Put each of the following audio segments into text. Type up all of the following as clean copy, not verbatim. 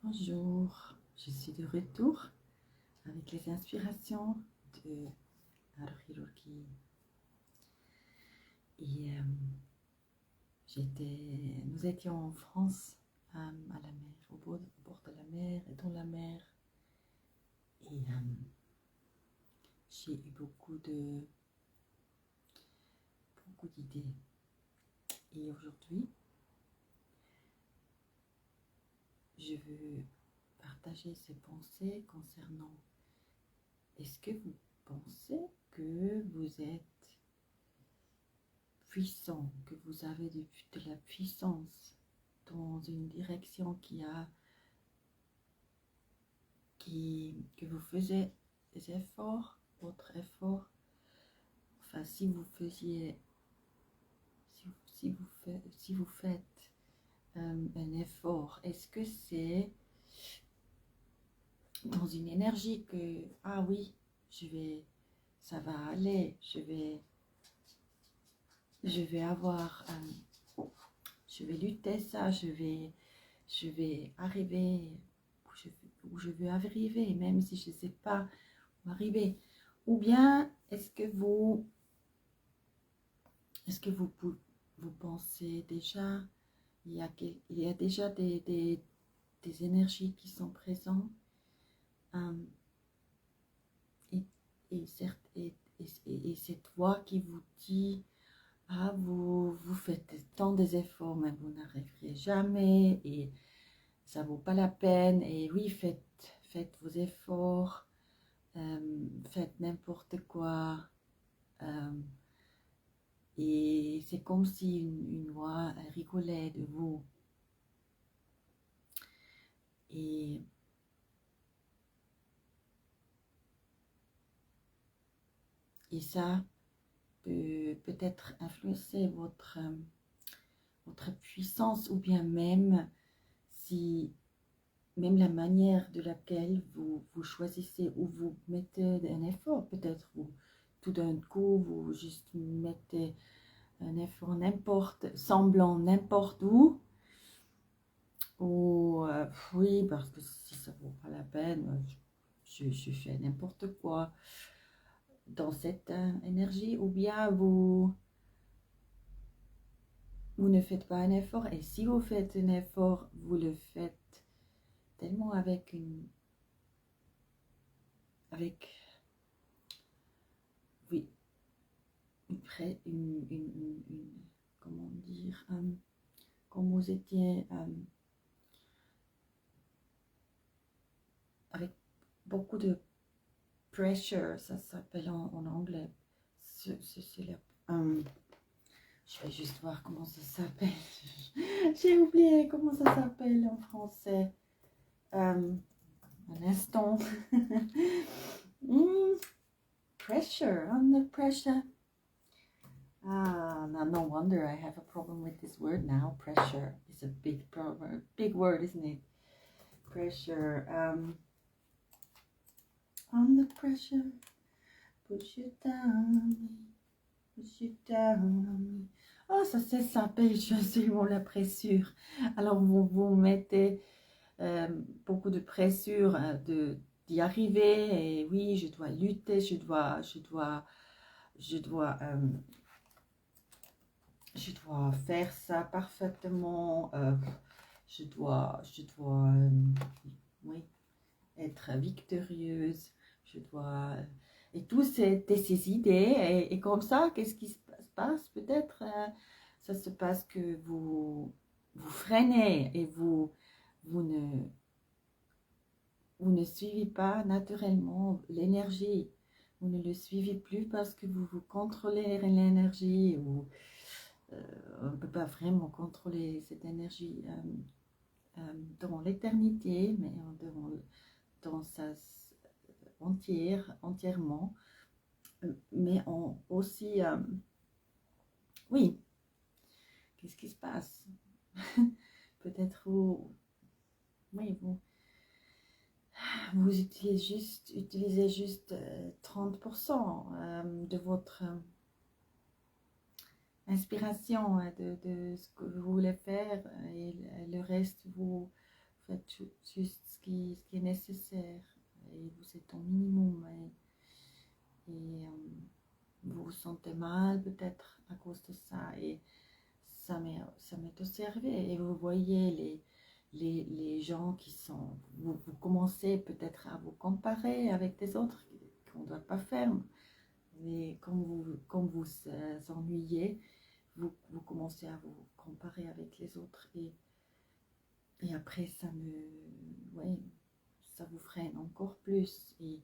Bonjour, je suis de retour avec les inspirations de Haruhi. Et nous étions en France, à la mer, au bord de la mer et dans la mer. Et j'ai eu beaucoup d'idées. Et aujourd'hui, je veux partager ces pensées concernant: est-ce que vous pensez que vous êtes puissant, que vous avez de la puissance dans une direction que vous faisiez des efforts, votre effort, enfin si vous faites un effort, est-ce que c'est dans une énergie que, ah oui, ça va aller, je vais avoir, je vais lutter ça, je vais arriver où je veux arriver, même si je ne sais pas où arriver. Ou bien vous pensez déjà, il y a déjà des énergies qui sont présentes, et cette voix qui vous dit: ah, vous faites tant des efforts, mais vous n'arriverez jamais, et ça vaut pas la peine, et oui, faites vos efforts, faites n'importe quoi. Et c'est comme si une voix rigolait de vous. Et ça peut peut-être influencer votre puissance, ou bien même la manière de laquelle vous choisissez, ou vous mettez un effort. Peut-être tout d'un coup, vous juste mettez un effort semblant n'importe où, ou oui, parce que si ça vaut pas la peine, je fais n'importe quoi dans cette énergie. Ou bien vous ne faites pas un effort, et si vous faites un effort, vous le faites tellement avec oui, comment dire, comme vous étiez avec beaucoup de pressure, ça s'appelle en anglais. C'est je vais juste voir comment ça s'appelle. J'ai oublié comment ça s'appelle en français. Un instant. Pressure, under pressure. No wonder I have a problem with this word now. Pressure is a big problem, big word, isn't it? Pressure. Under pressure, push it down on me, push it down on me. Oh, ça c'est simple, je suis la pressure. Alors vous mettez beaucoup de pressure d'y arriver, et oui, je dois lutter, je dois faire ça parfaitement, je dois oui, être victorieuse, je dois, et tout ces idées, et comme ça, qu'est-ce qui se passe? Peut-être ça se passe que vous freinez, et vous ne suivez pas naturellement l'énergie, vous ne le suivez plus parce que vous contrôlez l'énergie, ou on ne peut pas vraiment contrôler cette énergie dans l'éternité, mais dans sa entièrement, mais aussi, oui, qu'est-ce qui se passe? Peut-être vous utilisez juste 30% de votre inspiration, de ce que vous voulez faire, et le reste, vous faites juste ce qui est nécessaire et vous êtes au minimum et vous vous sentez mal peut-être à cause de ça et ça m'est observé et vous voyez les gens qui sont, vous commencez peut-être à vous comparer avec des autres qu'on ne doit pas faire, mais comme vous ennuyez, vous commencez à vous comparer avec les autres et après ouais, ça vous freine encore plus et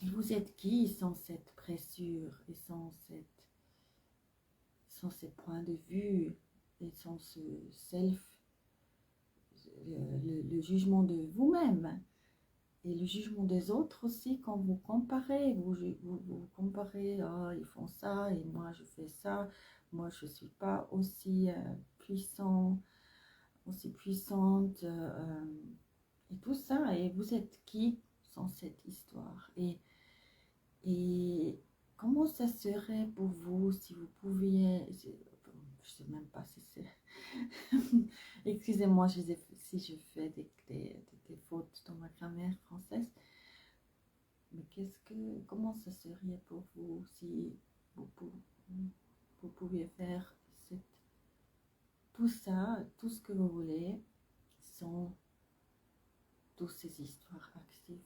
vous êtes qui sans cette pressure et sans ces points de vue et sans ce le jugement de vous-même et le jugement des autres aussi quand vous comparez, vous comparez, oh, ils font ça et moi je fais ça, moi je ne suis pas aussi aussi puissante et tout ça et vous êtes qui sans cette histoire et comment ça serait pour vous si vous pouviez, je ne sais même pas si c'est, excusez-moi si je fais des fautes dans ma grammaire française, mais comment ça serait pour vous si vous, vous pouviez faire tout ça, tout ce que vous voulez, sans toutes ces histoires actives,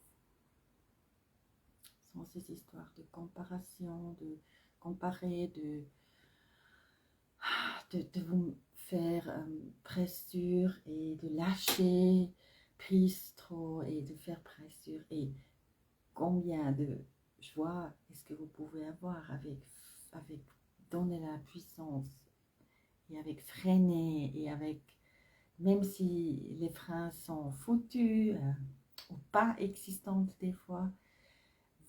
sans ces histoires de comparaison, de comparer, de vous faire pressure et de lâcher prise trop et de faire pressure et combien de joie est-ce que vous pouvez avoir avec donner la puissance et avec freiner et avec même si les freins sont foutus ou pas existantes des fois,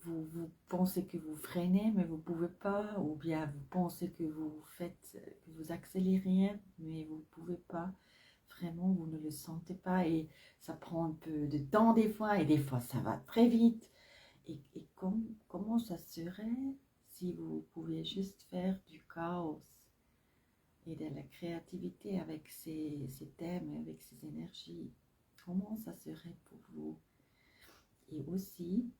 vous pensez que vous freinez, mais vous ne pouvez pas, ou bien vous pensez que que vous accélérez, mais vous ne pouvez pas. Vraiment, vous ne le sentez pas et ça prend un peu de temps des fois, et des fois ça va très vite. Et comment ça serait si vous pouviez juste faire du chaos et de la créativité avec ces thèmes, avec ces énergies? Comment ça serait pour vous? Et aussi,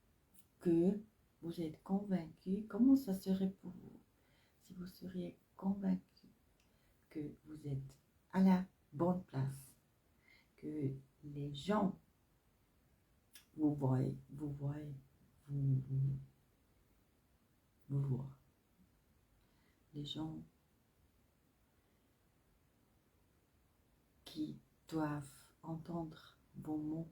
que vous êtes convaincu, comment ça serait pour vous si vous seriez convaincu que vous êtes à la bonne place, que les gens vous voient, vous voient. Les gens qui doivent entendre vos mots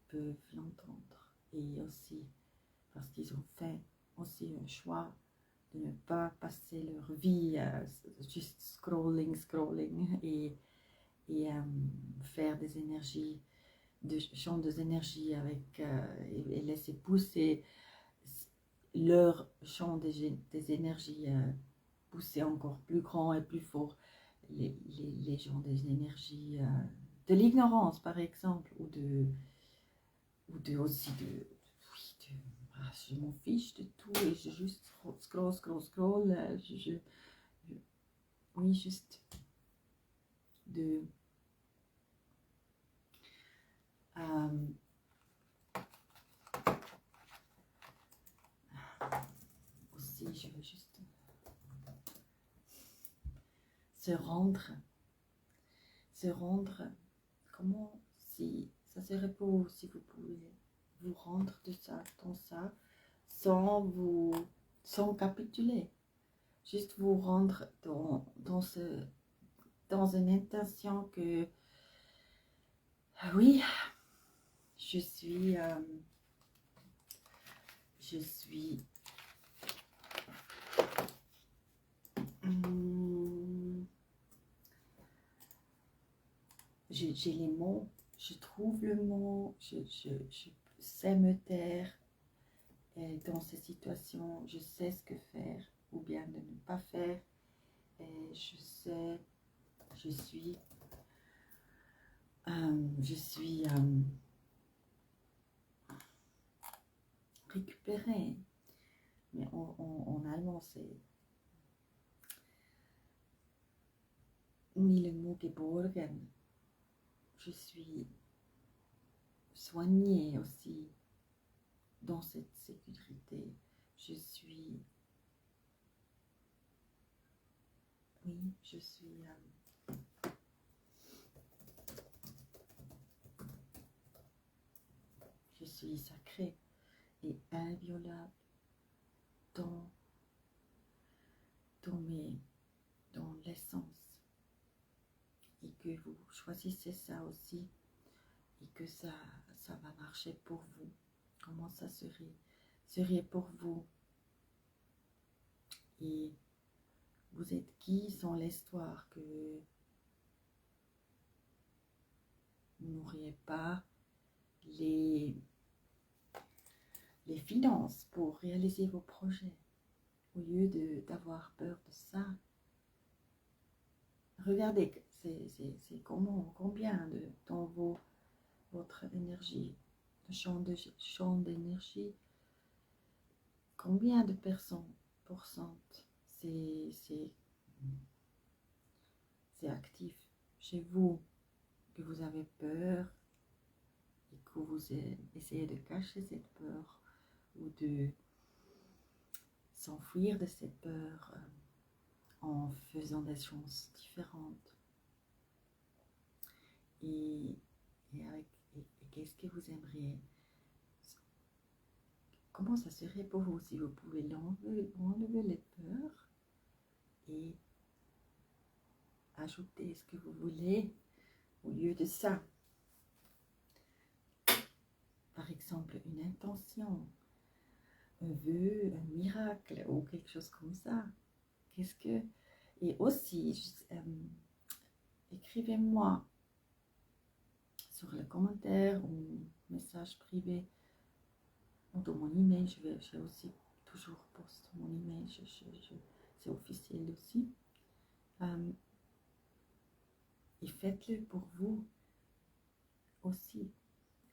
peuvent l'entendre et aussi parce qu'ils ont fait aussi un choix de ne pas passer leur vie juste scrolling et faire des énergies, de champs des énergies avec et laisser pousser leur champ des énergies pousser encore plus grand et plus fort les gens des énergies de l'ignorance par exemple ou de aussi je m'en fiche de tout et je juste scroll oui juste de aussi je veux juste se rendre comment si ça serait pour vous si vous pouvez vous rendre de ça dans ça sans capituler, juste vous rendre dans une intention que oui je suis j'ai les mots, je trouve le mot, je sais me taire et dans ces situations, je sais ce que faire ou bien de ne pas faire et je suis récupérée, mais en allemand c'est oui le mot geborgen. je suis soignée aussi dans cette sécurité. Je suis, oui, je suis sacrée et inviolable dans, dans l'essence. Et que vous choisissez ça aussi et que ça va marcher pour vous. Comment ça serait pour vous. Et vous êtes qui sans l'histoire que vous n'auriez pas les finances pour réaliser vos projets. Au lieu d'avoir peur de ça, regardez, c'est combien dans votre énergie, le champ d'énergie, combien de pourcents c'est actif chez vous, que vous avez peur et que vous essayez de cacher cette peur ou de s'enfuir de cette peur en faisant des choses différentes. Et qu'est-ce que vous aimeriez? Comment ça serait pour vous si vous pouvez enlever les peurs et ajouter ce que vous voulez au lieu de ça? Par exemple, une intention, un vœu, un miracle ou quelque chose comme ça. Et aussi, écrivez-moi sur le commentaire ou message privé ou dans mon email. J'ai aussi toujours posté mon email, c'est officiel aussi. Et faites-le pour vous aussi,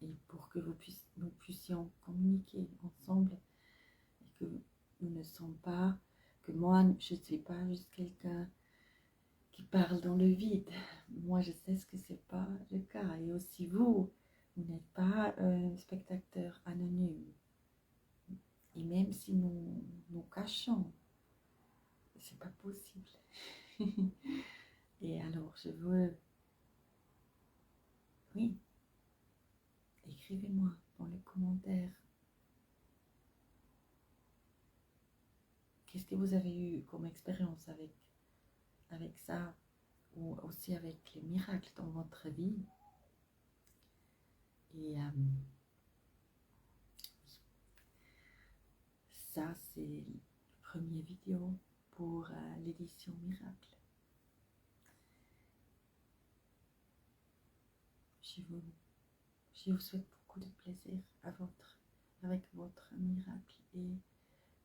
et pour que nous puissions communiquer ensemble, et que nous ne sommes pas, que moi je ne suis pas juste quelqu'un qui parle dans le vide. Moi je sais ce que c'est pas le cas, et aussi vous n'êtes pas un spectateur anonyme. Et même si nous cachons, c'est pas possible. Et alors je veux, oui, écrivez-moi dans les commentaires. Qu'est-ce que vous avez eu comme expérience avec ça, ou aussi avec les miracles dans votre vie? Et ça, c'est la première vidéo pour l'édition Miracle. Je vous souhaite beaucoup de plaisir avec votre miracle. Et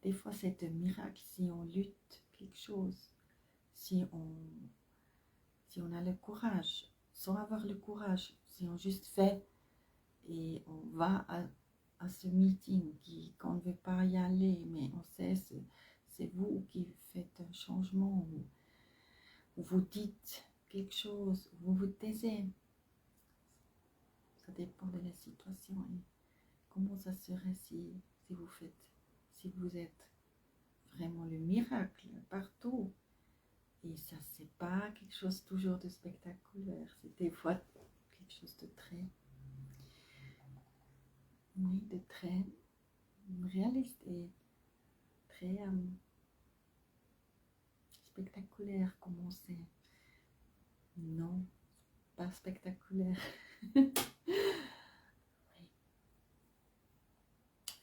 des fois, c'est un miracle si on lutte quelque chose, si on a le courage, sans avoir le courage, si on juste fait et on va à ce meeting qu'on ne veut pas y aller, mais on sait c'est vous qui faites un changement, ou vous dites quelque chose, ou vous vous taisez. Ça dépend de la situation. Et comment ça serait si vous êtes vraiment le miracle partout. Et ça, c'est pas quelque chose toujours de spectaculaire, c'est des fois quelque chose de très réaliste et très spectaculaire. Comment c'est? Non, pas spectaculaire. Oui.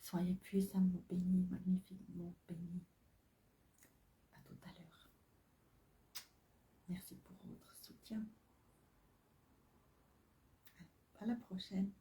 Soyez puissamment bénis, magnifiquement bénis. À tout à l'heure. Merci pour votre soutien. À la prochaine.